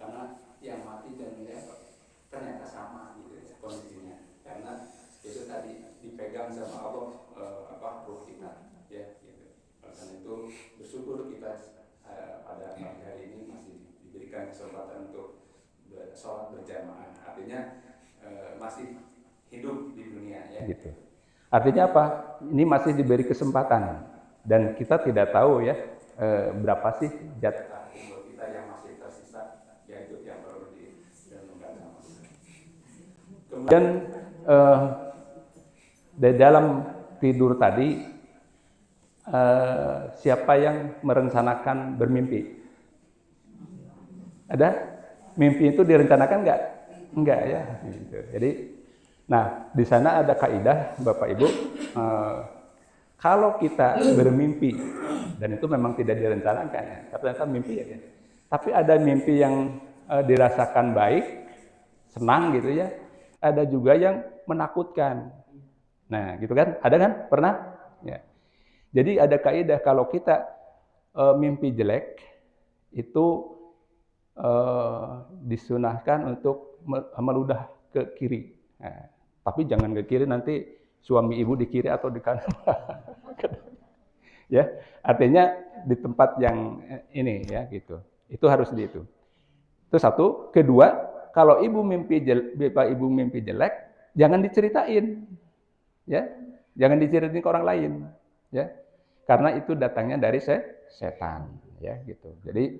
karena yang mati dan yang ternyata sama gitu ya kondisinya, karena itu tadi dipegang sama Allah ruh kita ya gitu. Karena itu bersyukur kita pada pagi hari ini masih diberikan kesempatan untuk sholat berjamaah, artinya masih hidup di dunia ya gitu. Artinya apa? Ini masih diberi kesempatan dan kita tidak tahu ya berapa sih jatah umur kita yang masih tersisa, yaitu yang perlu direnungkan sama kita. Kemudian di dalam tidur tadi siapa yang merencanakan bermimpi? Ada? Mimpi itu direncanakan nggak? Enggak ya. Gitu. Jadi, nah di sana ada kaidah Bapak Ibu, kalau kita bermimpi dan itu memang tidak direncanakan ya, ternyata mimpi ya. Tapi ada mimpi yang dirasakan baik, senang gitu ya. Ada juga yang menakutkan. Nah, gitu kan? Ada kan? Pernah? Ya. Jadi ada kaidah kalau kita mimpi jelek itu disunahkan untuk meludah ke kiri. Nah, tapi jangan ke kiri, nanti suami ibu di kiri atau di kanan. Ya, artinya di tempat yang ini ya gitu. Itu harus di itu. Itu satu. Kedua, kalau ibu mimpi jelek, jangan diceritain. Ya. Jangan diceritain ke orang lain, ya. Karena itu datangnya dari setan, ya gitu. Jadi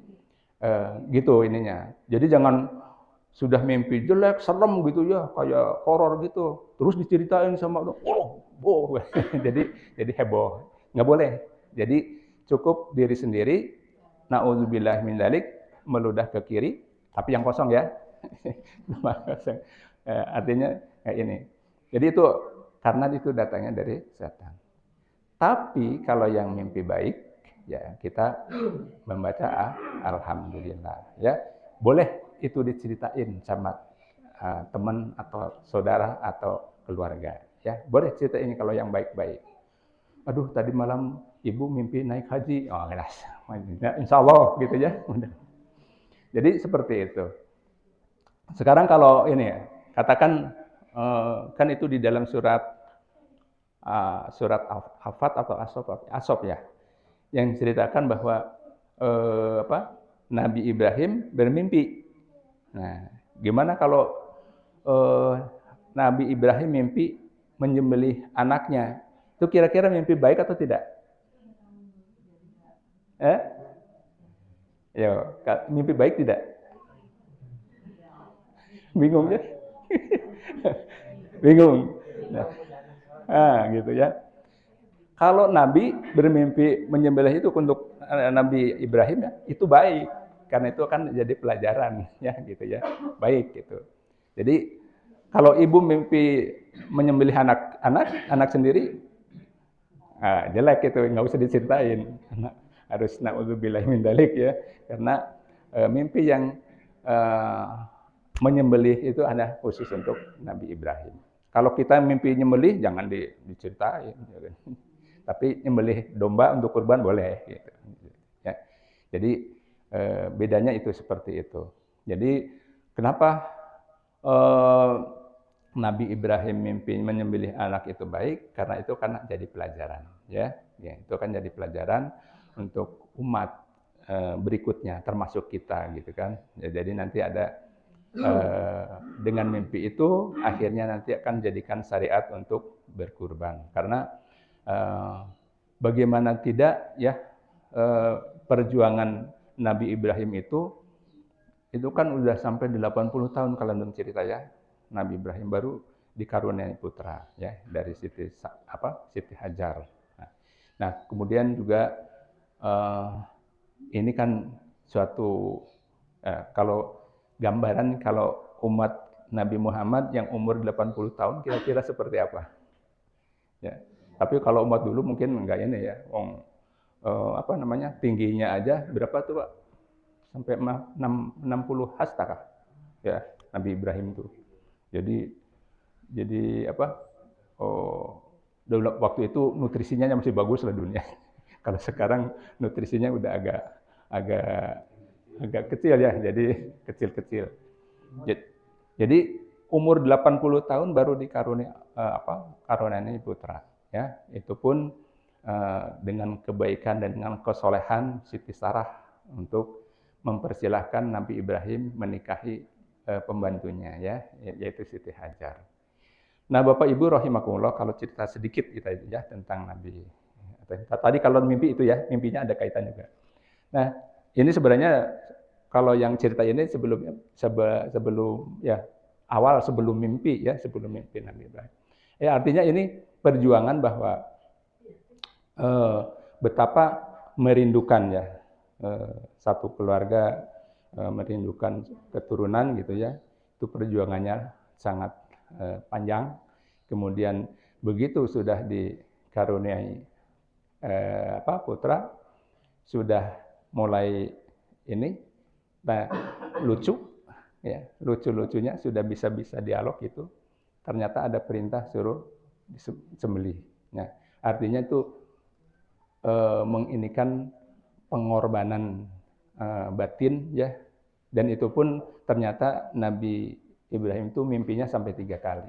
gitu ininya. Jadi jangan sudah mimpi jelek, serem gitu ya, kayak horor gitu, terus diceritain sama jadi heboh. Nggak boleh. Jadi cukup diri sendiri, naudzubillah min dzalik, meludah ke kiri, tapi yang kosong ya. Artinya kayak ini. Jadi itu karena itu datangnya dari setan. Tapi kalau yang mimpi baik, ya kita membaca alhamdulillah, ya boleh itu diceritain sama teman atau saudara atau keluarga, ya boleh ceritain kalau yang baik-baik. Aduh tadi malam ibu mimpi naik haji, oh jelas, insya Allah gitu ya. Jadi seperti itu. Sekarang kalau ini ya, katakan kan itu di dalam surat Hafat atau Asop ya, yang ceritakan bahwa Nabi Ibrahim bermimpi. Nah, gimana kalau Nabi Ibrahim mimpi menyembelih anaknya? Itu kira-kira mimpi baik atau tidak? Yo, mimpi baik tidak? Bingung ya? Bingung. Nah, gitu ya. Kalau Nabi bermimpi menyembelih itu untuk Nabi Ibrahim ya, itu baik. Karena itu akan jadi pelajaran ya gitu ya. Baik gitu. Jadi kalau ibu mimpi menyembelih anak sendiri, jelek itu, nggak usah diceritain. Karena harus naudzubillah min dzalik ya. Karena mimpi yang menyembelih itu ada khusus untuk Nabi Ibrahim. Kalau kita mimpi nyembelih jangan diceritain. Tapi nyembelih domba untuk kurban boleh gitu. Ya. Jadi bedanya itu seperti itu. Jadi kenapa Nabi Ibrahim mimpi menyembelih anak itu baik? Karena itu kan jadi pelajaran, ya. Ya, itu kan jadi pelajaran untuk umat berikutnya, termasuk kita gitu kan. Ya, jadi nanti ada dengan mimpi itu akhirnya nanti akan jadikan syariat untuk berkurban. Karena bagaimana tidak ya perjuangan Nabi Ibrahim itu kan udah sampai 80 tahun kalau dalam cerita ya. Nabi Ibrahim baru dikaruniai putra ya dari Siti Hajar. Nah, kemudian juga ini kan suatu kalau gambaran kalau umat Nabi Muhammad yang umur 80 tahun kira-kira seperti apa? Ya. Tapi kalau umat dulu mungkin enggak ini ya. Tingginya aja berapa tuh, Pak? Sampai 60 hasta kah? Ya, Nabi Ibrahim tuh. Jadi waktu itu nutrisinya masih bagus lah dunia. Kalau sekarang nutrisinya udah agak agak kecil ya, jadi kecil-kecil. Jadi umur 80 tahun baru dikaruniai karuniai putra, ya. Itu pun dengan kebaikan dan dengan kesolehan Siti Sarah untuk mempersilahkan Nabi Ibrahim menikahi pembantunya, ya, yaitu Siti Hajar. Nah, Bapak Ibu rahimakumullah, kalau cerita sedikit kita ya tentang Nabi. Tadi kalau mimpi itu ya, mimpinya ada kaitan juga. Nah, ini sebenarnya kalau yang cerita ini sebelum ya awal sebelum mimpi Nabi Ibrahim. Ya, artinya ini perjuangan bahwa betapa merindukan ya satu keluarga, merindukan keturunan gitu ya. Itu perjuangannya sangat panjang. Kemudian begitu sudah dikaruniai putra, sudah mulai ini, nah lucu-lucunya sudah bisa dialog itu, ternyata ada perintah suruh disembelih. Nah, artinya itu menginikan pengorbanan batin ya, dan itu pun ternyata Nabi Ibrahim itu mimpinya sampai 3 kali.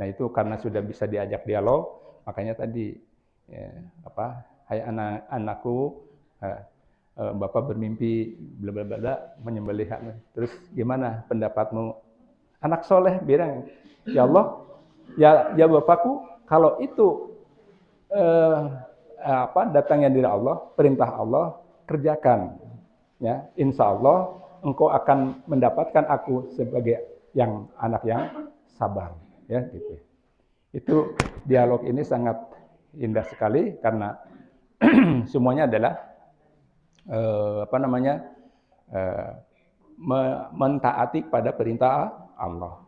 Nah, itu karena sudah bisa diajak dialog, makanya tadi hai anakku, Bapak bermimpi bla bla bla menyembelih. Terus gimana pendapatmu? Anak soleh bilang, ya Allah, ya Bapakku, kalau itu datangnya dari Allah, perintah Allah, kerjakan. Ya, insya Allah engkau akan mendapatkan aku sebagai anak yang sabar. Ya, gitu. Itu dialog ini sangat indah sekali karena semuanya adalah mentaati pada perintah Allah.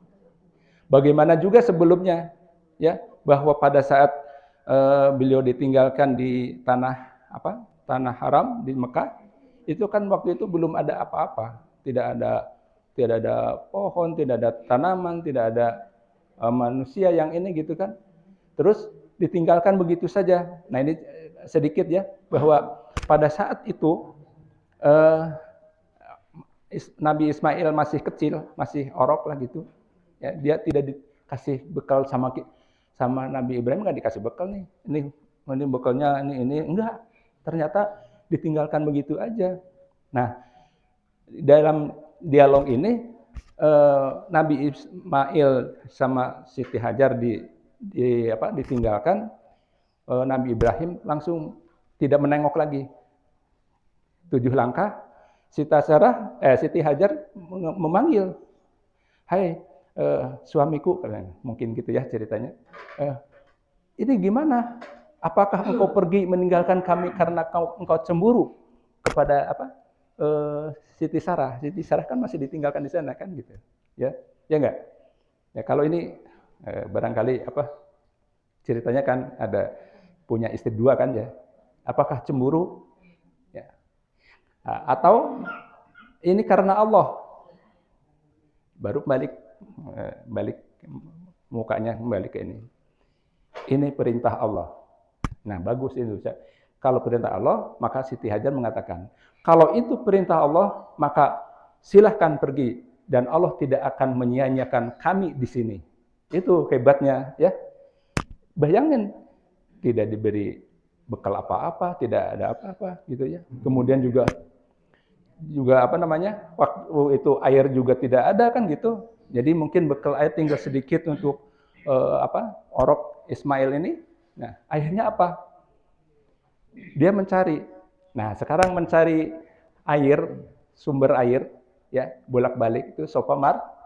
Bagaimana juga sebelumnya, ya, bahwa pada saat beliau ditinggalkan di tanah haram di Mekah, itu kan waktu itu belum ada apa-apa, tidak ada pohon, tidak ada tanaman, tidak ada manusia yang ini gitu kan. Terus ditinggalkan begitu saja. Nah, ini sedikit ya, bahwa pada saat itu Nabi Ismail masih kecil, masih orok lah gitu. Ya, dia tidak dikasih bekal sama Nabi Ibrahim, nggak dikasih bekal nih. Ini bekalnya ini enggak. Ternyata ditinggalkan begitu aja. Nah, dalam dialog ini Nabi Ismail sama Siti Hajar ditinggalkan, Nabi Ibrahim langsung tidak menengok lagi. 7 langkah, Siti Hajar memanggil, hai suamiku, mungkin gitu ya ceritanya. Ini gimana? Apakah engkau pergi meninggalkan kami karena engkau cemburu kepada Siti Sarah? Siti Sarah kan masih ditinggalkan di sana kan gitu, ya enggak? Ya kalau ini barangkali ceritanya kan ada punya istri 2 kan ya? Apakah cemburu? Ya. Atau ini karena Allah? Baru balik mukanya kembali ke ini. Ini perintah Allah. Nah, bagus itu. Kalau perintah Allah, maka Siti Hajar mengatakan, kalau itu perintah Allah, maka silahkan pergi dan Allah tidak akan menyia-nyiakan kami di sini. Itu hebatnya, ya. Bayangin, tidak diberi bekal apa-apa, tidak ada apa-apa gitu ya. Kemudian juga waktu itu air juga tidak ada kan gitu. Jadi mungkin bekal air tinggal sedikit untuk orok Ismail ini. Nah, akhirnya apa? Dia mencari. Nah, sekarang mencari air, sumber air, ya, bolak-balik itu Safa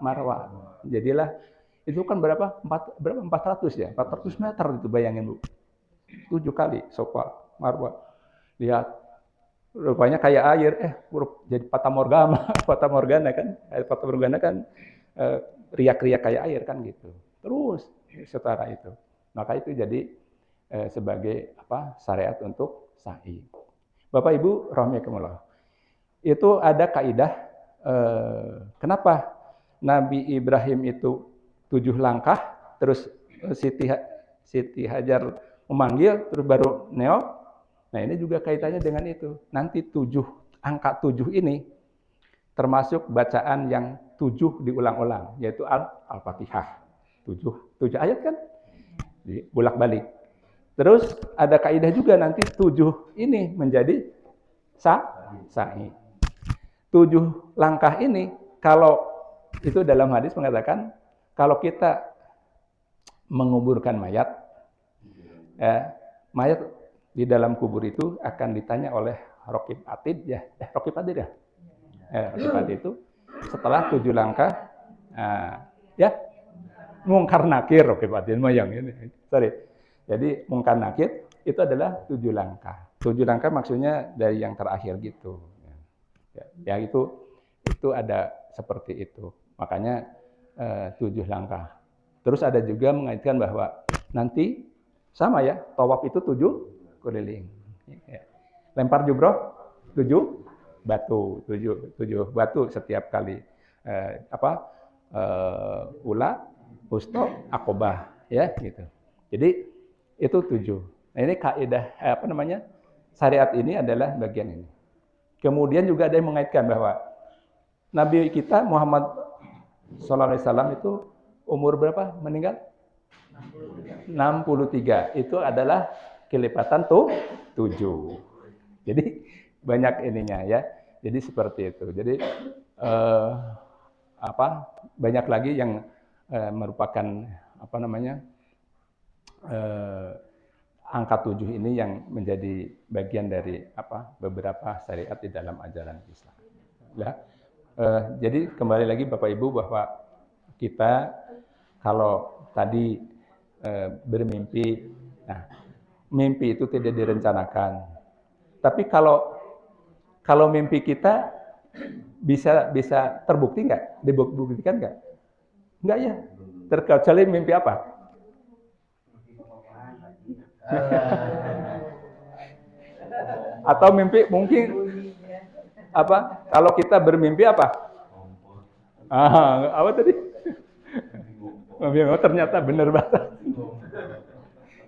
Marwa. Jadilah itu kan berapa? 400 ya? 400 meter itu, bayangin Bu. 7 kali Safa Marwa. Lihat, rupanya kayak air, jadi Fata Morgana kan? Fata Morgana kan riak-riak kayak air kan gitu. Terus setara itu. Maka itu jadi sebagai syariat untuk sa'i. Bapak Ibu rahimakumullah. Itu ada kaidah kenapa Nabi Ibrahim itu 7 langkah, terus Siti Hajar memanggil, terus baru neok. Nah, ini juga kaitannya dengan itu. Nanti 7 angka 7 ini termasuk bacaan yang 7 diulang-ulang, yaitu Al-Fatihah. 7 ayat kan? Bolak-balik. Terus ada kaidah juga nanti 7 ini menjadi sa'i. 7 langkah ini, kalau itu dalam hadis mengatakan, kalau kita menguburkan mayat, mayat di dalam kubur itu akan ditanya oleh Raqib Atid ya, Raqib Atid ya, Raqib Atid itu setelah 7 langkah, ya mungkar nakir Raqib Atid yang ini, sorry. Jadi mungkar nakir itu adalah 7 langkah. 7 langkah maksudnya dari yang terakhir gitu. Ya itu ada seperti itu. Makanya 7 langkah. Terus ada juga mengaitkan bahwa nanti sama ya, tawaf itu 7 keliling. Lempar jumroh 7 batu, 7 batu setiap kali ula, wusta, aqobah ya gitu. Jadi itu 7. Nah, ini kaidah syariat ini adalah bagian ini. Kemudian juga ada yang mengaitkan bahwa Nabi kita Muhammad SAW itu umur berapa meninggal? 63. Itu adalah kelipatan 7. Jadi banyak ininya ya. Jadi seperti itu. Jadi banyak lagi yang merupakan angka 7 ini yang menjadi bagian dari beberapa syariat di dalam ajaran Islam. Ya. Jadi kembali lagi Bapak Ibu bahwa kita kalau tadi bermimpi, nah mimpi itu tidak direncanakan. Tapi kalau mimpi kita bisa terbukti nggak? Dibuktikan nggak? Nggak ya. Terkecuali mimpi apa? Atau mimpi mungkin kalau kita bermimpi apa tadi ternyata benar banget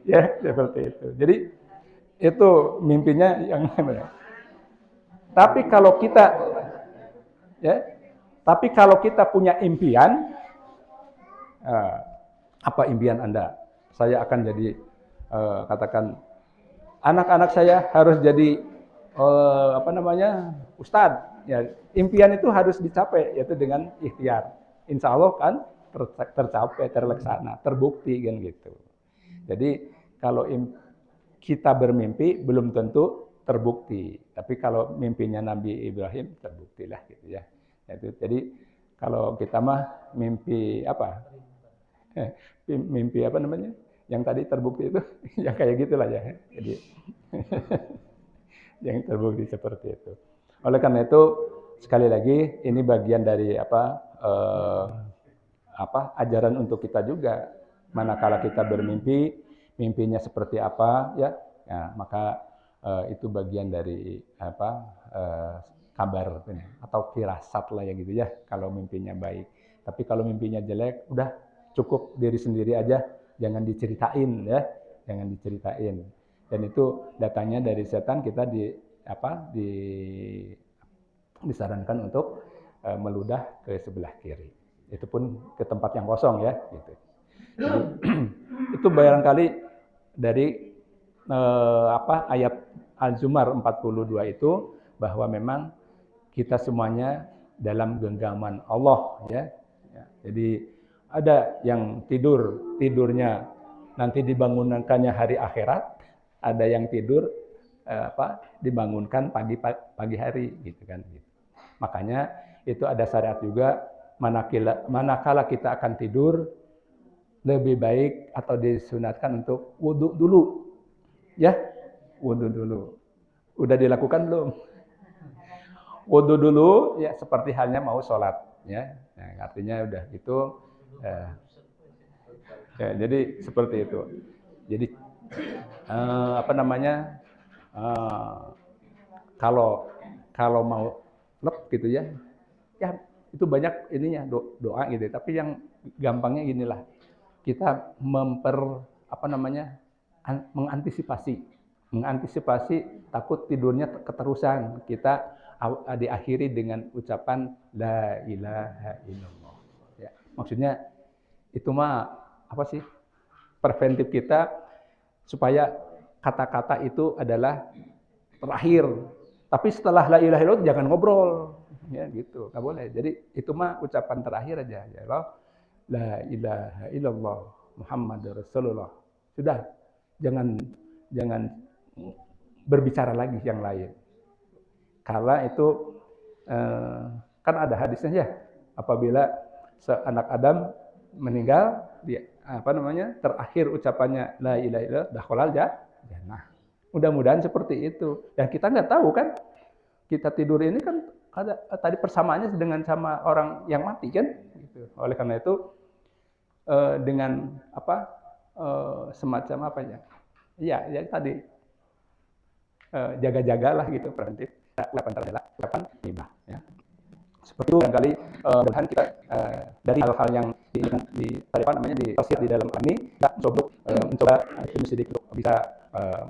ya seperti itu. Jadi itu mimpinya yang benar. Tapi kalau kita punya impian, apa impian Anda? Saya akan jadi katakan anak-anak saya harus jadi ustadz. Ya, impian itu harus dicapai, yaitu dengan ikhtiar. Insya Allah kan tercapai, terlaksana, terbukti kan gitu. Jadi kalau kita bermimpi belum tentu terbukti, tapi kalau mimpinya Nabi Ibrahim terbukti lah gitu ya. Jadi kalau kita mah mimpi mimpi yang tadi terbukti itu yang kayak gitulah ya. Jadi yang terbukti seperti itu. Oleh karena itu sekali lagi ini bagian dari ajaran untuk kita juga. Manakala kita bermimpi, mimpinya seperti apa ya, maka itu bagian dari kabar atau firasat lah ya gitu ya. Kalau mimpinya baik, tapi kalau mimpinya jelek, udah cukup diri sendiri aja, jangan diceritain ya, jangan diceritain. Dan itu datangnya dari setan. Kita disarankan untuk meludah ke sebelah kiri. Itu pun ke tempat yang kosong ya, gitu. Jadi, itu barangkali dari ayat Al-Zumar 42 itu bahwa memang kita semuanya dalam genggaman Allah ya. Jadi ada yang tidurnya nanti dibangunkannya hari akhirat, ada yang tidur dibangunkan pagi hari gitu kan. Makanya itu ada syariat juga, manakala kita akan tidur lebih baik atau disunatkan untuk wudhu dulu. Ya, wudhu dulu. Udah dilakukan belum? Wudhu dulu ya, seperti halnya mau sholat ya. Nah, artinya udah itu ya, jadi seperti itu. Jadi kalau mau lep gitu ya itu banyak ininya doa gitu. Tapi yang gampangnya ginilah, kita mengantisipasi takut tidurnya keterusan. Kita diakhiri dengan ucapan la ilaha illallah. Ya, maksudnya itu mah apa sih? Preventif kita supaya kata-kata itu adalah terakhir. Tapi setelah la ilaha illallah jangan ngobrol. Ya gitu, nggak boleh. Jadi itu mah ucapan terakhir aja. Ya Allah, la ilaha illallah Muhammad Rasulullah. Sudah, jangan jangan berbicara lagi yang lain. Karena itu kan ada hadisnya ya, apabila anak Adam meninggal, dia terakhir ucapannya la ilaha illallah dakhalal jannah. Mudah-mudahan seperti itu. Dan kita nggak tahu kan, kita tidur ini kan ada tadi persamaannya dengan sama orang yang mati kan. Gitu. Oleh karena itu dengan semacam apa ya? Ya tadi jaga-jagalah gitu preventif. Ucapan hibah. Ya. Seperti itu barangkali mudah-mudahan kita dari hal-hal yang ditafsir di dalam ini kita mencoba itu sedikit untuk bisa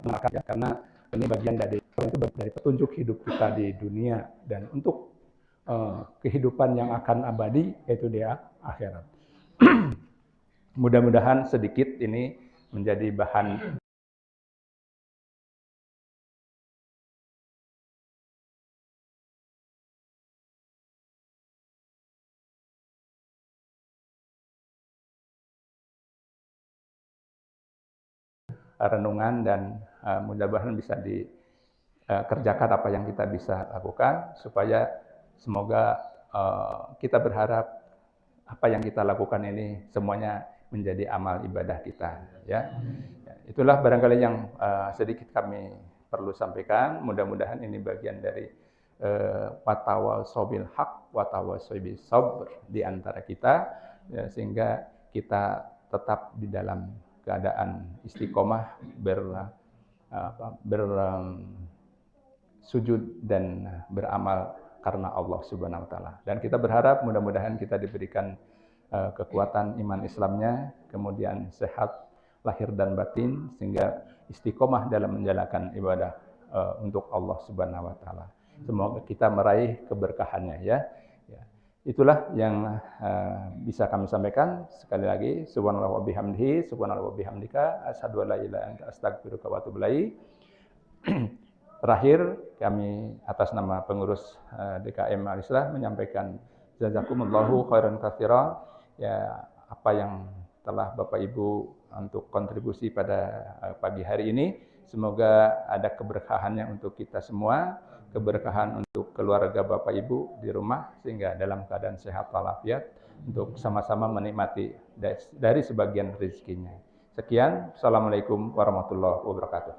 mengamalkan ya, karena ini bagian dari petunjuk hidup kita di dunia dan untuk kehidupan yang akan abadi yaitu di akhirat. Mudah-mudahan sedikit ini menjadi bahan renungan dan mudah-mudahan bisa dikerjakan apa yang kita bisa lakukan supaya semoga kita berharap apa yang kita lakukan ini semuanya menjadi amal ibadah kita ya. Itulah barangkali yang sedikit kami perlu sampaikan. Mudah-mudahan ini bagian dari watawasau bil haq watawasau bis sabr di antara kita ya, sehingga kita tetap di dalam keadaan istiqomah bersujud dan beramal karena Allah Subhanahu wa taala. Dan kita berharap mudah-mudahan kita diberikan kekuatan iman Islamnya, kemudian sehat lahir dan batin sehingga istiqomah dalam menjalankan ibadah untuk Allah Subhanahu wa taala. Semoga kita meraih keberkahannya ya. Itulah yang bisa kami sampaikan. Sekali lagi, subhanallah wa bihamdihi, subhanallah wa bihamdika, asyhadu an la ilaha illa anta astaghfiruka wa atubu ilaik. Terakhir, kami atas nama pengurus DKM Al-Islah menyampaikan jazakumullahu khairan katsiran. Ya, apa yang telah Bapak Ibu untuk kontribusi pada pagi hari ini, semoga ada keberkahannya untuk kita semua. Keberkahan untuk keluarga Bapak Ibu di rumah sehingga dalam keadaan sehat walafiat untuk sama-sama menikmati dari sebagian rezekinya. Sekian, Assalamualaikum warahmatullahi wabarakatuh.